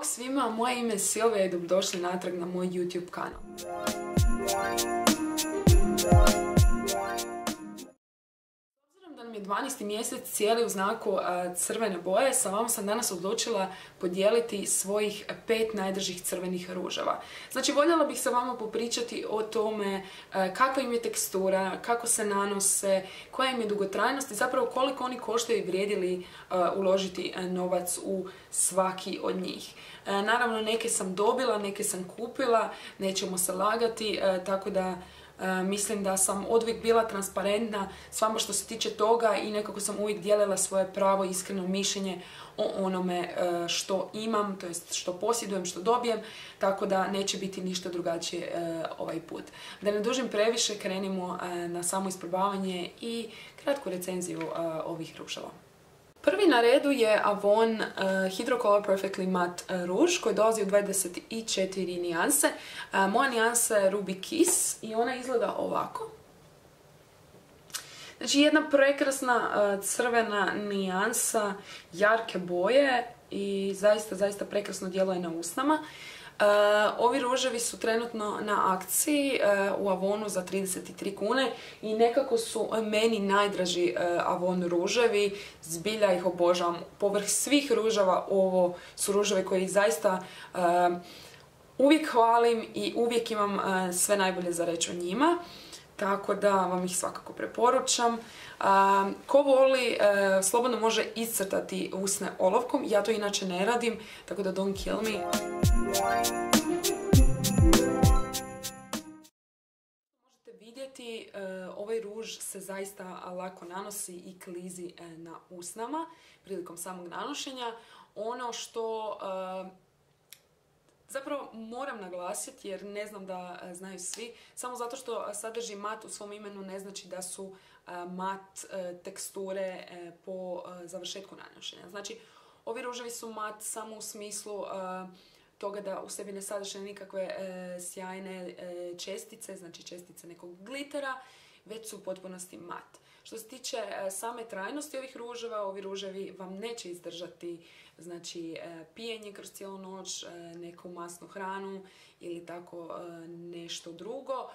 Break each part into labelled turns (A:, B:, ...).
A: Bog svima, moje ime je Silvija i dobrodošli natrag na moj YouTube kanal. Obzirom da nam je 12. mjesec cijeli u znaku crvene boje, sa vama sam danas odlučila podijeliti svojih 5 najdražih crvenih ruževa. Znači, voljela bih sa vama popričati o tome kakva im je tekstura, kako se nanose, koja im je dugotrajnost i zapravo koliko oni koštaju i vrijedi li uložiti novac u svaki od njih. Naravno, neke sam dobila, neke sam kupila, nećemo se lagati, tako da mislim da sam oduvijek bila transparentna s vama što se tiče toga i nekako sam uvijek dijelila svoje pravo iskreno mišljenje o onome što imam, to jest što posjedujem, što dobijem, tako da neće biti ništa drugačije ovaj put. Da ne dužim previše, krenimo na samo isprobavanje i kratku recenziju ovih ruževa. Prvi na redu je Avon Hydro Color Perfectly Matte ruž koji dolazi u 24 nijanse. Moja nijansa je Ruby Kiss i ona izgleda ovako. Znači, jedna prekrasna crvena nijansa, jarke boje i zaista prekrasno djeluje na usnama. Ovi ruževi su trenutno na akciji u Avonu za 33 kune i nekako su meni najdraži Avon ruževi, zbilja ih obožavam. Povrh svih ruževa ovo su ruževi koji zaista uvijek hvalim i uvijek imam sve najbolje za reći o njima. Tako da vam ih svakako preporučam. Ko voli, slobodno može iscrtati usne olovkom. Ja to inače ne radim, tako da don't kill me. Možete vidjeti, ovaj ruž se zaista lako nanosi i klizi na usnama prilikom samog nanošenja. Ono što zapravo moram naglasiti, jer ne znam da znaju svi, samo zato što sadrži mat u svom imenu ne znači da su mat teksture po završetku nanošenja. Znači, ovi ruževi su mat samo u smislu toga da u sebi ne sadrže nikakve sjajne čestice, znači čestice nekog glitera, već su u potpunosti mat. Što se tiče same trajnosti ovih ruževa, ovi ruževi vam neće izdržati, znači, pijenje kroz cijelu noć, neku masnu hranu ili tako nešto drugo.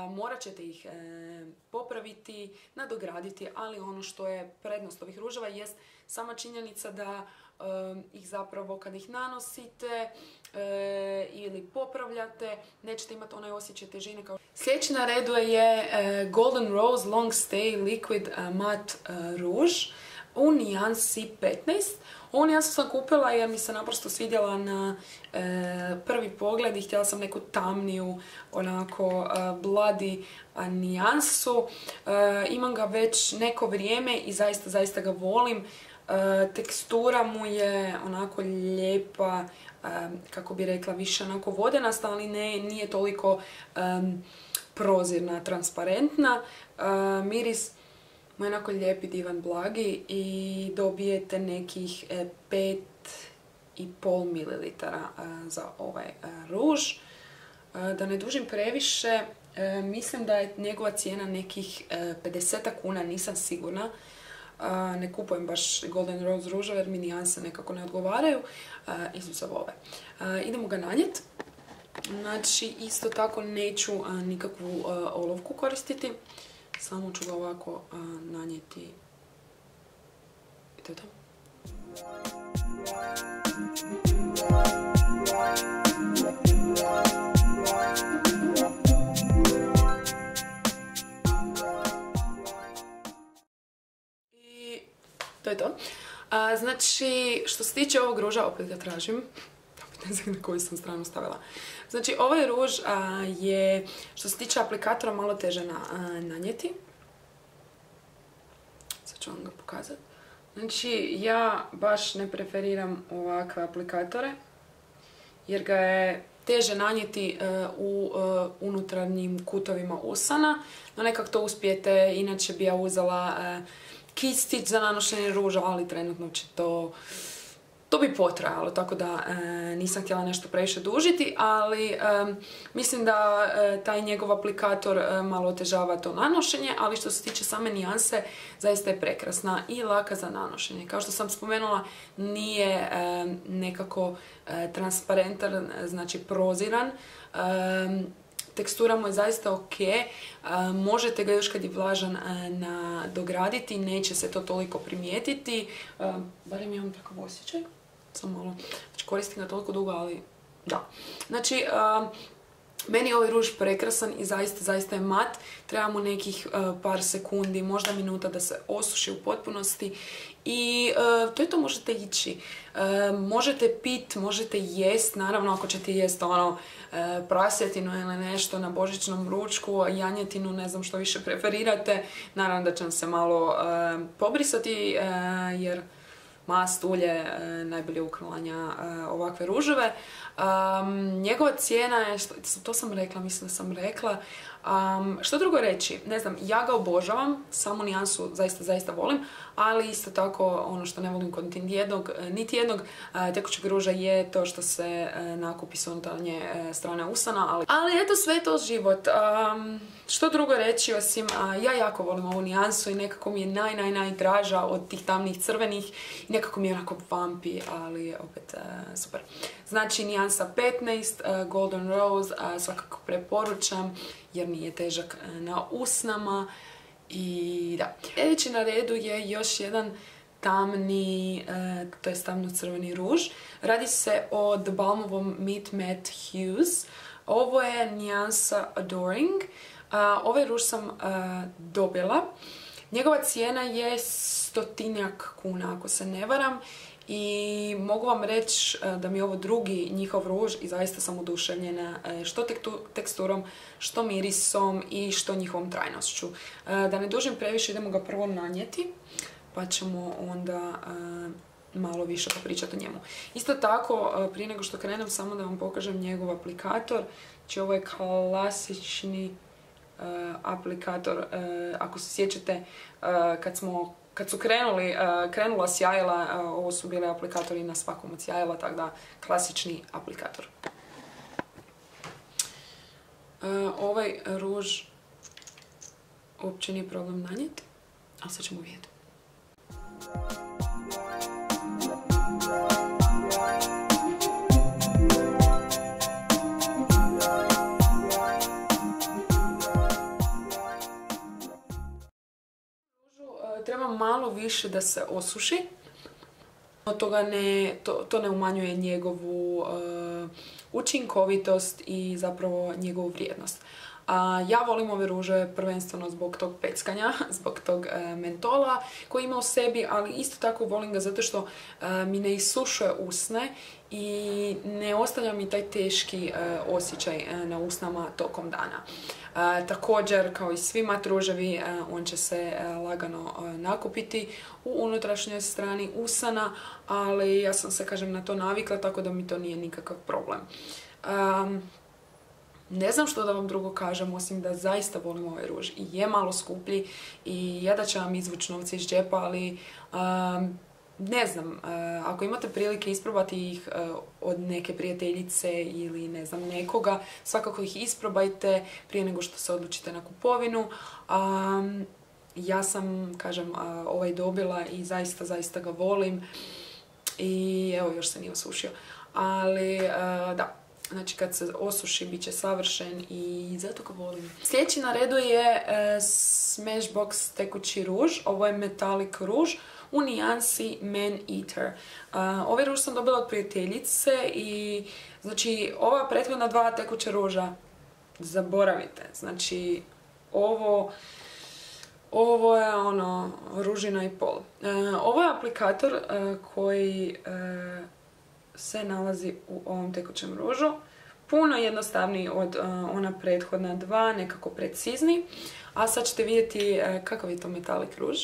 A: Morat ćete ih popraviti, nadograditi, ali ono što je prednost ovih ruževa jest sama činjenica da ih zapravo kad ih nanosite ili popravljate nećete imati onaj osjećaj težine kao... Sljedeći na redu je Golden Rose Long Stay Liquid Matte ruž u nijansi 15. Ovu nijansu sam kupila jer mi se naprosto svidjela na prvi pogled i htjela sam neku tamniju, onako bloody nijansu. Imam ga već neko vrijeme i zaista ga volim. Tekstura mu je onako lijepa, kako bi rekla, više onako vodenasta, ali nije toliko prozirna, transparentna. Miris mu je onako lijepi, divan, blagi i dobijete nekih 5,5 ml za ovaj ruž. Da ne dužim previše, mislim da je njegova cijena nekih 50 kuna, nisam sigurna. Ne kupujem baš Golden Rose ruža jer mi nijanse nekako ne odgovaraju, izuzev ove. Idemo ga nanijeti. Znači, isto tako neću nikakvu olovku koristiti, samo ću ga ovako nanijeti i to je to. To je to. Znači, što se tiče ovog ruža, opet ga tražim. Opet ne znam na koju sam stranu stavila. Znači, ovaj ruž je, što se tiče aplikatora, malo teže nanijeti. Sad ću vam ga pokazati. Znači, ja baš ne preferiram ovakve aplikatore, jer ga je teže nanijeti u unutarnjim kutovima usana, no nekako to uspijete, inače bi ja uzela Key Stitch za nanošenje ruža, ali trenutno će to to bi potrajalo, tako da nisam htjela nešto previše dužiti, ali mislim da taj njegov aplikator malo otežava to nanošenje, ali što se tiče same nijanse, zaista je prekrasna i laka za nanošenje. Kao što sam spomenula, nije nekako transparentan, znači proziran. Tekstura mu je zaista ok, možete ga još kad je vlažan nadograditi, neće se to toliko primijetiti, barem imam takav osjećaj, samo malo, znači koristim ga toliko dugo, ali da. Znači, meni je ovaj ruž prekrasan i zaista je mat, treba mu nekih par sekundi, možda minuta da se osuši u potpunosti i to je to, možete ići. Možete pit, možete jest, naravno ako ćete jest ono prasjetinu ili nešto na božićnom ručku, janjetinu, ne znam što više preferirate, naravno da će vam se malo pobrisati jer mast, ulje najbolje uklanjanja ovakve ruževe. Njegova cijena je, to sam rekla, mislim da sam rekla. Što drugo reći, ne znam, ja ga obožavam, samu nijansu zaista volim, ali isto tako ono što ne volim kod niti jednog tekućeg ruža je to što se nakupi s unutarnje strane usana, ali eto, sve je to život. Što drugo reći osim, ja jako volim ovu nijansu i nekako mi je najdraža od tih tamnih crvenih i nekako mi je onako vampi, ali opet super. Znači nijansa 15, Golden Rose, svakako preporučam jer nije težak na usnama i da. Sljedeći na redu je još jedan tamni, to je tamno-crveni ruž. Radi se o The Balmovom Meet Matte Hues. Ovo je nijansa Adoring. Ovaj ruž sam dobila. Njegova cijena je 100 kuna ako se ne varam. I mogu vam reći da mi je ovo drugi njihov ruž i zaista sam oduševljena što teksturom, što mirisom i što njihovom trajnošću. Da ne dužim previše, idemo ga prvo nanijeti pa ćemo onda malo više popričati o njemu. Isto tako, prije nego što krenem, samo da vam pokažem njegov aplikator. Znači ovo je klasični aplikator, ako se sjećate kad su krenula sjajila, ovo su bile aplikatori na svakom od sjajila, tako da klasični aplikator. Ovaj ruž uopće nije problem nanijeti, ali sad ćemo vidjeti. Treba malo više da se osuši. To ne umanjuje njegovu učinkovitost i zapravo njegovu vrijednost. Ja volim ove ruže prvenstveno zbog tog peckanja, zbog tog mentola koji ima u sebi, ali isto tako volim ga zato što mi ne isušuje usne i ne ostavlja mi taj teški osjećaj na usnama tokom dana. Također, kao i svi mat ruževi, on će se lagano nakupiti u unutrašnjoj strani usana, ali ja sam se, kažem, na to navikla, tako da mi to nije nikakav problem. Ne znam što da vam drugo kažem, osim da zaista volim ovaj ruž. I je malo skuplji i ja da će vam izvući novce iz džepa, ali ne znam, ako imate prilike isprobati ih od neke prijateljice ili ne znam nekoga, svakako ih isprobajte prije nego što se odlučite na kupovinu. Ja sam, kažem, ovaj dobila i zaista ga volim i evo, još se nije osušio. Ali da, znači kad se osuši bit će savršen i zato ga volim. Sljedeći na redu je Smashbox tekući ruž. Ovo je metalik ruž u nijansi Man Eater. Ovaj ruž sam dobila od prijateljice i znači ova prethodna dva tekuća ruža zaboravite. Znači ovo je ono ružina i pol. Ovo je aplikator koji se nalazi u ovom tekućem ružu. Puno jednostavniji od ona prethodna dva, nekako precizni. A sad ćete vidjeti kakav je to metalik ruž.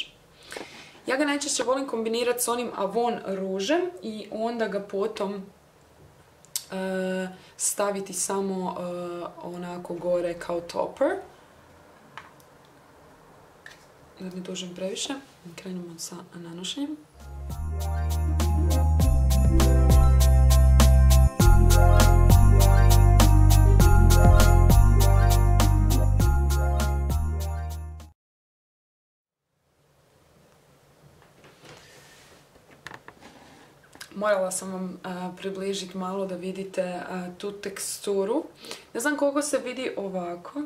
A: Ja ga najčešće volim kombinirati s onim Avon ružem i onda ga potom staviti samo onako gore kao topper. Da ne dužim previše. Krenemo sa nanošenjem. morala sam vam približiti malo da vidite tu teksturu. Ne znam koliko se vidi ovako.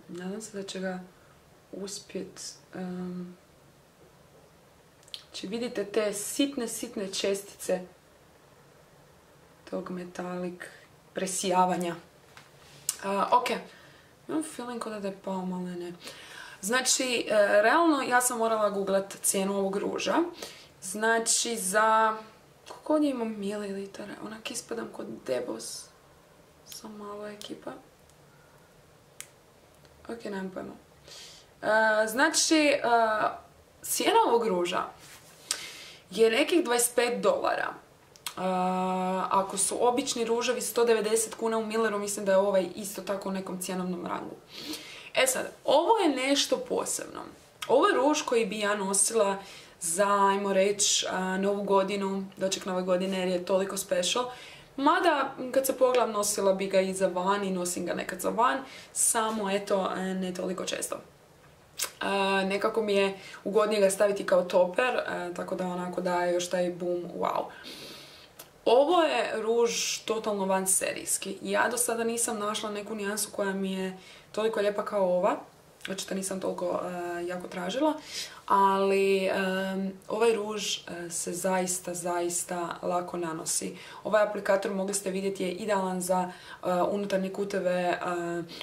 A: Nadam se da će ga uspjeti. Znači vidite te sitne čestice tog metalik presijavanja. Ok, imam feeling kao da je pao malo, ne. Znači, realno ja sam morala googlat cijenu ovog ruža. Znači za... Koliko ovdje imam mililitara? Onak ispadam kod Debos. Samo malo ekipa. Ok, nemam pojma. Znači, cijena ovog ruža je nekih $25. Ako su obični ruževi 190 kuna u Milleru, mislim da je ovaj isto tako u nekom cjenovnom rangu. E sad, ovo je nešto posebno. Ovo je ruž koji bi ja nosila za, ajmo reći, novu godinu, doček nove godine jer je toliko special. Mada, kad se pogledam, nosila bi ga i za van i nosim ga nekad za van, samo eto, ne toliko često. Nekako mi je ugodnije ga staviti kao toper, tako da onako daje još taj boom, wow. Ovo je ruž totalno van serijski. Ja do sada nisam našla neku nijansu koja mi je toliko lijepa kao ova. Očito nisam toliko jako tražila. Ali ovaj ruž se zaista lako nanosi. Ovaj aplikator, mogli ste vidjeti, je idealan za unutarnje kuteve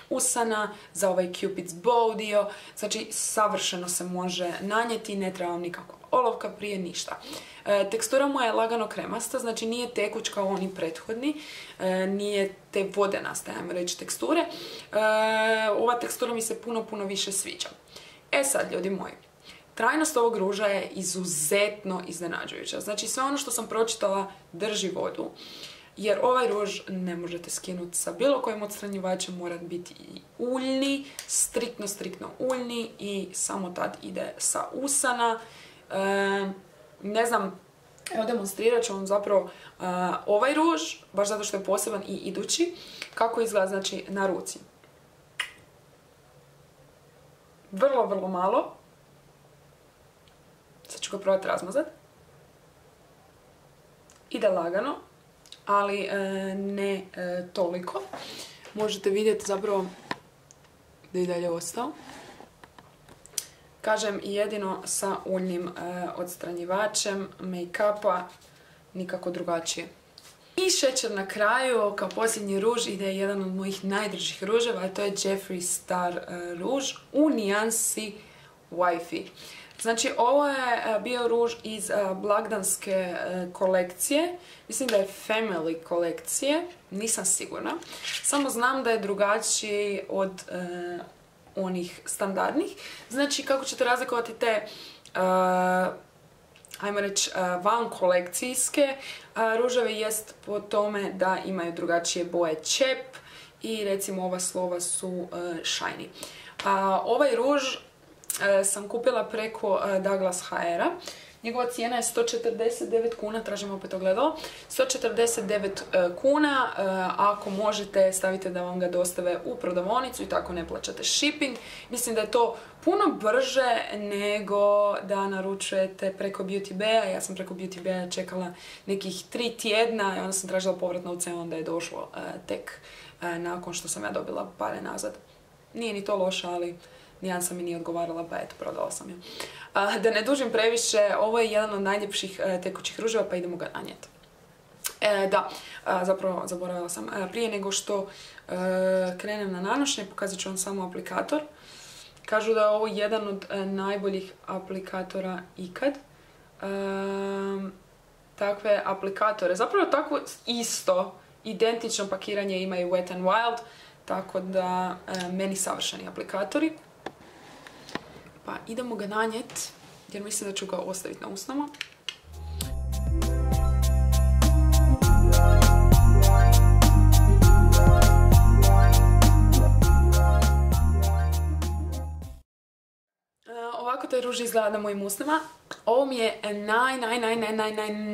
A: usana, za ovaj Cupid's bow dio. Znači, savršeno se može nanijeti, ne treba vam nikakva olovka prije, ništa. Tekstura mu je lagano kremasta, znači nije tekuć kao oni prethodni, nije te vodenaste, ajmo reći, teksture. Ova tekstura mi se puno više sviđa. E sad, ljudi moji, trajnost ovog ruža je izuzetno iznenađujuća. Znači, sve ono što sam pročitala drži vodu. Jer ovaj ruž ne možete skinuti sa bilo kojim odstranjivačem, mora biti i uljni, striktno uljni i samo tad ide sa usana. Ne znam, evo demonstrirat ću vam zapravo ovaj ruž, baš zato što je poseban i idući, kako izgleda znači na ruci. Vrlo malo. Sad ću ga probati razmazati. Ide lagano, ali ne toliko. Možete vidjeti zapravo da je dalje ostao. Kažem, jedino sa uljnim odstranjivačem make-upa, nikako drugačije. I šećer na kraju, kao posljednji ruž, ide jedan od mojih najdržih ruževa, a to je Jeffree Star ruž u nijansi Wi-Fi. Znači, ovo je bio ruž iz blagdanske kolekcije. Mislim da je Family kolekcije, nisam sigurna. Samo znam da je drugačiji od onih standardnih. Znači, kako ćete razlikovati te, ajmo reći, van kolekcijske ruževe jest po tome da imaju drugačije boje čep i recimo ova slova su shiny. Ovaj ruž sam kupila preko Douglas HR-a. Njegova cijena je 149 kuna, tražim opet ogledalo. 149 kuna, ako možete stavite da vam ga dostave u prodavonicu i tako ne plaćate shipping. Mislim da je to puno brže nego da naručujete preko Beauty Beja. Ja sam preko Beauty Beja čekala nekih 3 tjedna i onda sam tražila povrat novca, onda je došlo tek nakon što sam ja dobila pare nazad. Nije ni to loše, ali nijansa mi nije odgovarala, pa eto, prodala sam ju. Da ne dužim previše, ovo je jedan od najljepših tekućih ruževa, pa idemo ga nanijeti. Zapravo zaboravila sam. Prije nego što krenem na nanošenje, pokazat ću vam samo aplikator. Kažu da je ovo jedan od najboljih aplikatora ikad. Takve aplikatore, zapravo takvo isto, identično pakiranje imaju Wet n Wild, tako da meni savršeni aplikatori. Pa idemo ga nanijeti, jer mislim da ću ga ostaviti na usnama. Ovako taj ruž izgleda na mojim usnama. Ovo mi je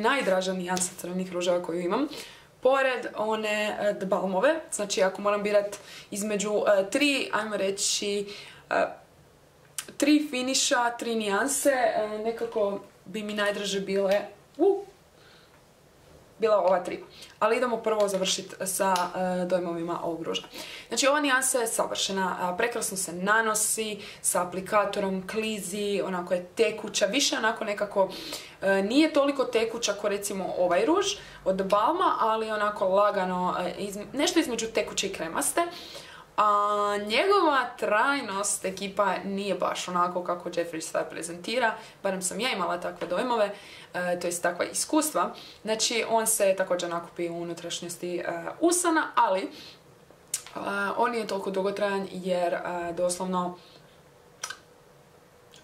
A: najdraža nijansa crvenih ruževa koju imam. Pored one balmove, znači ako moram birat između 3, ajmo reći, 3 finiša, 3 nijanse, nekako bi mi najdraže bile bila ova 3. Ali idemo prvo završiti sa dojmovima ovog ruža. Znači ova nijansa je savršena, prekrasno se nanosi, sa aplikatorom klizi, onako je tekuća, više onako nekako, nije toliko tekuća kao recimo ovaj ruž od Balma, ali onako lagano, nešto između tekuće i kremaste. A njegova trajnost ekipa nije baš onako kako Jeffree Star prezentira, barem sam ja imala takve dojmove, to jest takva iskustva. Znači on se također nakupi u unutrašnjosti usana, ali on nije toliko dugotrajan jer doslovno,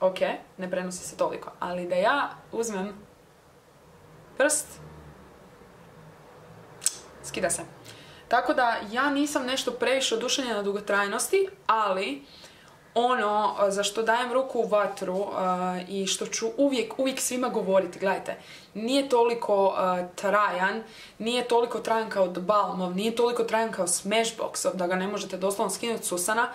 A: ok, ne prenosi se toliko, ali da ja uzmem prst, skida se. Tako da ja nisam nešto previše oduševljena na dugotrajnosti, ali ono za što dajem ruku u vatru i što ću uvijek svima govoriti, gledajte, nije toliko trajan, nije toliko trajan kao od Balmov, nije toliko trajan kao Smashboxov, da ga ne možete doslovno skinuti s usana,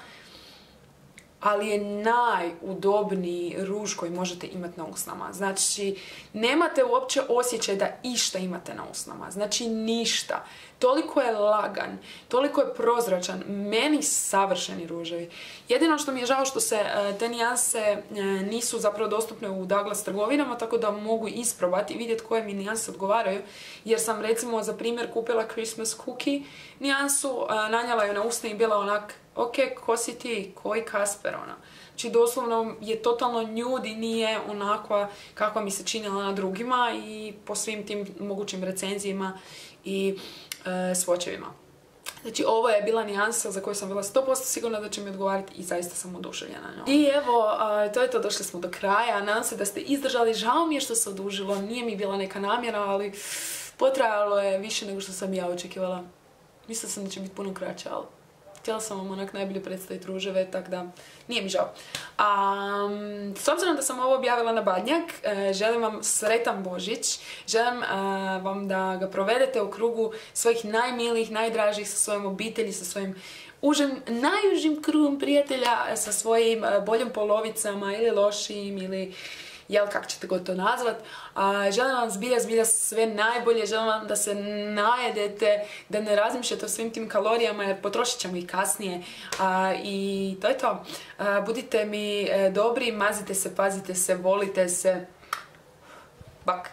A: ali je najudobniji ruž koji možete imati na usnama. Znači, nemate uopće osjećaj da išta imate na usnama. Znači, ništa. Toliko je lagan, toliko je prozračan, meni savršeni ruževi. Jedino što mi je žao što se te nijanse nisu zapravo dostupne u Douglas trgovinama, tako da mogu isprobati i vidjeti koje mi nijanse odgovaraju, jer sam recimo za primjer kupila Christmas Cookie nijansu, nanjala ju na usne i bila onak, ok, ko si ti, koji Kasper, ona. Znači doslovno je totalno nude i nije onakva kakva mi se činila na drugima i po svim tim mogućim recenzijima i svočevima. Znači ovo je bila nijansa za koju sam bila 100% sigurna da će mi odgovarati i zaista sam oduševljena njom. I evo, to je to, došli smo do kraja. Nadam se da ste izdržali, žao mi je što se odužilo, nije mi bila neka namjera, ali potrajalo je više nego što sam ja očekivala. Mislila sam da će biti puno kraće, ali htjela sam vam onak najbolje predstaviti ruževe, tako da nije mi žao. S obzirom da sam ovo objavila na Badnjak, želim vam sretan Božić, želim vam da ga provedete u krugu svojih najmilijih, najdražih, sa svojom obitelji, sa svojim najužim krugom prijatelja, sa svojim boljim polovicama ili lošim ili jel kak ćete god to nazvat. Želim vam zbilja sve najbolje, želim vam da se najedete, da ne razmišljate o svim tim kalorijama jer potrošit ćemo ih kasnije. I to je to. Budite mi dobri, mazite se, pazite se, volite se. Bak!